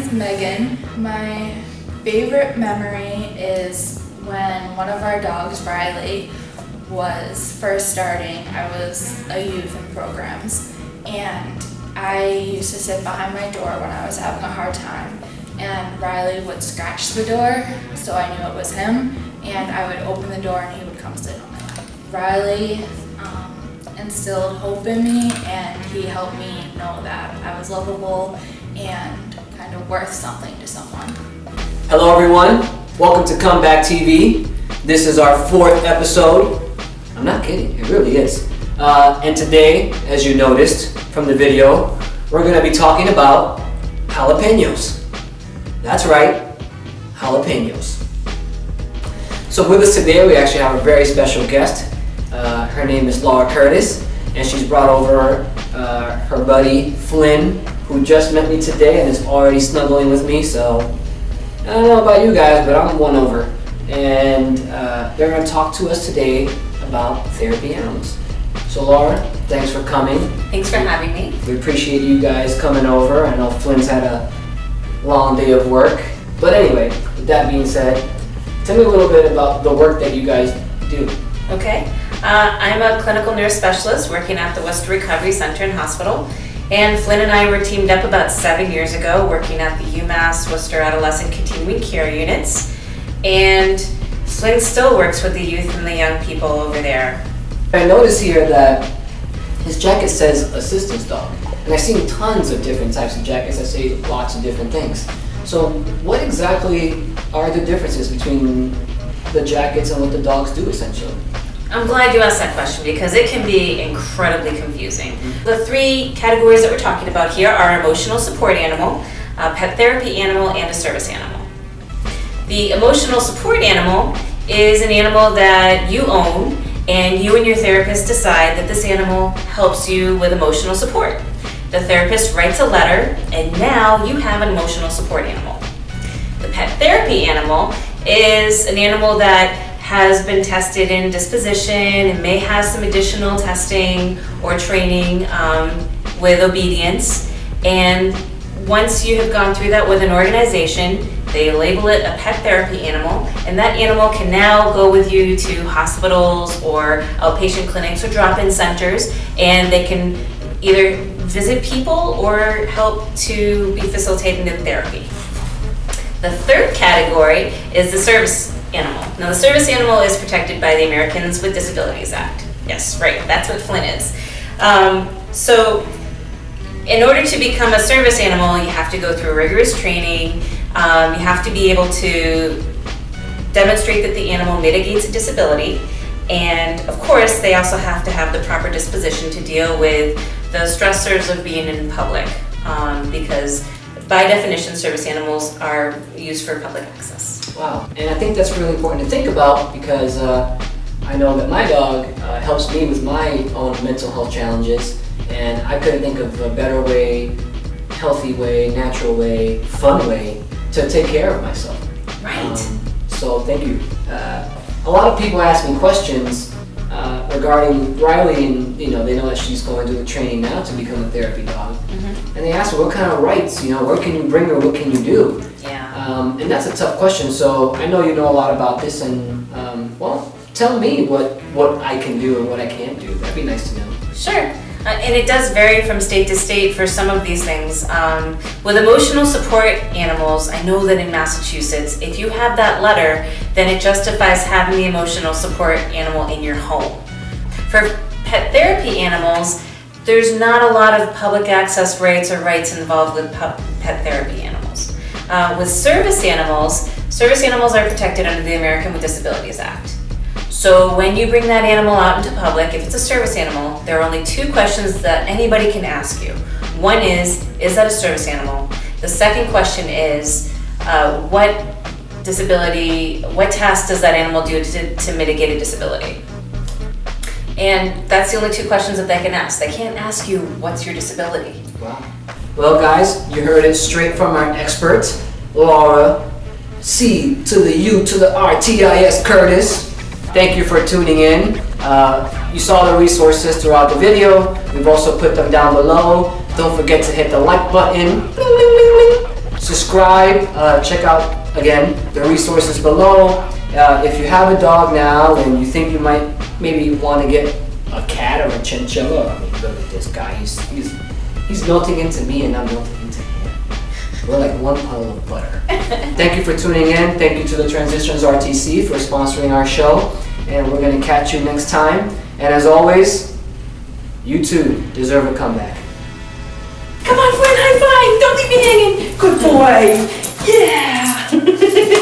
is Megan. My favorite memory is when one of our dogs, Riley, was first starting. I was a youth in programs, and I used to sit behind my door when I was having a hard time, and Riley would scratch the door, so I knew it was him, and I would open the door and he would come sit on it. Riley instilled hope in me, and he helped me know that I was lovable and kind of worth something to someone. Hello everyone, welcome to Comeback TV. This is our 4th episode. I'm not kidding, it really is. And today, as you noticed from the video, we're going to be talking about jalapenos. That's right, jalapenos. So with us today, we actually have a very special guest. Her name is Laura Curtis, and she's brought over her buddy Flynn, who just met me today and is already snuggling with me. So I don't know about you guys, but I'm won over. And they're going to talk to us today about therapy animals. So Laura, thanks for coming. Thanks for having me. We appreciate you guys coming over. I know Flynn's had a long day of work. But anyway, with that being said, tell me a little bit about the work that you guys do. Okay. I'm a clinical nurse specialist working at the Worcester Recovery Center and Hospital. And Flynn and I were teamed up about 7 years ago working at the UMass Worcester Adolescent Continuing Care Units. And Flynn still works with the youth and the young people over there. I notice here that his jacket says assistance dog. And I've seen tons of different types of jackets that say lots of different things. So what exactly are the differences between the jackets and what the dogs do essentially? I'm glad you asked that question because it can be incredibly confusing. The 3 categories that we're talking about here are emotional support animal, a pet therapy animal, and a service animal. The emotional support animal is an animal that you own, and you and your therapist decide that this animal helps you with emotional support. The therapist writes a letter, and now you have an emotional support animal. The pet therapy animal is an animal that has been tested in disposition and may have some additional testing or training with obedience. And once you have gone through that with an organization, they label it a pet therapy animal, and that animal can now go with you to hospitals or outpatient clinics or drop-in centers, and they can either visit people or help to be facilitating the therapy. The 3rd category is the service animal. Now the service animal is protected by the Americans with Disabilities Act. Yes, right, that's what Flynn is. So in order to become a service animal, you have to go through rigorous training. You have to be able to demonstrate that the animal mitigates a disability. And of course, they also have to have the proper disposition to deal with the stressors of being in public, because by definition, service animals are used for public access. Wow, and I think that's really important to think about because I know that my dog helps me with my own mental health challenges, and I couldn't think of a better way, healthy way, natural way, fun way to take care of myself. Right. So thank you. A lot of people ask me questions regarding Riley, and they know that she's going through the training now to become a therapy dog. And they ask her what kind of rights, where can you bring her, what can you do? Yeah. And that's a tough question, so I know you know a lot about this, and well, tell me what I can do and what I can't do. That'd be nice to know. Sure. And it does vary from state to state for some of these things. With emotional support animals, I know that in Massachusetts, if you have that letter, then it justifies having the emotional support animal in your home. For pet therapy animals, there's not a lot of public access rights or rights involved with pet therapy animals. With service animals are protected under the American with Disabilities Act. So when you bring that animal out into public, if it's a service animal, there are only 2 questions that anybody can ask you. One is that a service animal? The second question is, what task does that animal do to mitigate a disability? And that's the only 2 questions that they can ask. They can't ask you, what's your disability? Wow. Well guys, you heard it straight from our expert, Laura, C to the U to the R, T-I-S Curtis. Thank you for tuning in. You saw the resources throughout the video. We've also put them down below. Don't forget to hit the like button. subscribe, check out, again, the resources below. If you have a dog now and you think you might maybe want to get a cat or a chinchilla, I mean, look at this guy, he's melting into me and I'm melting into him. We're like one puddle of butter. Thank you for tuning in. Thank you to the Transitions RTC for sponsoring our show. And we're going to catch you next time. And as always, you too deserve a comeback. Come on, friend, high five! Don't leave me hanging! Good boy! Yeah!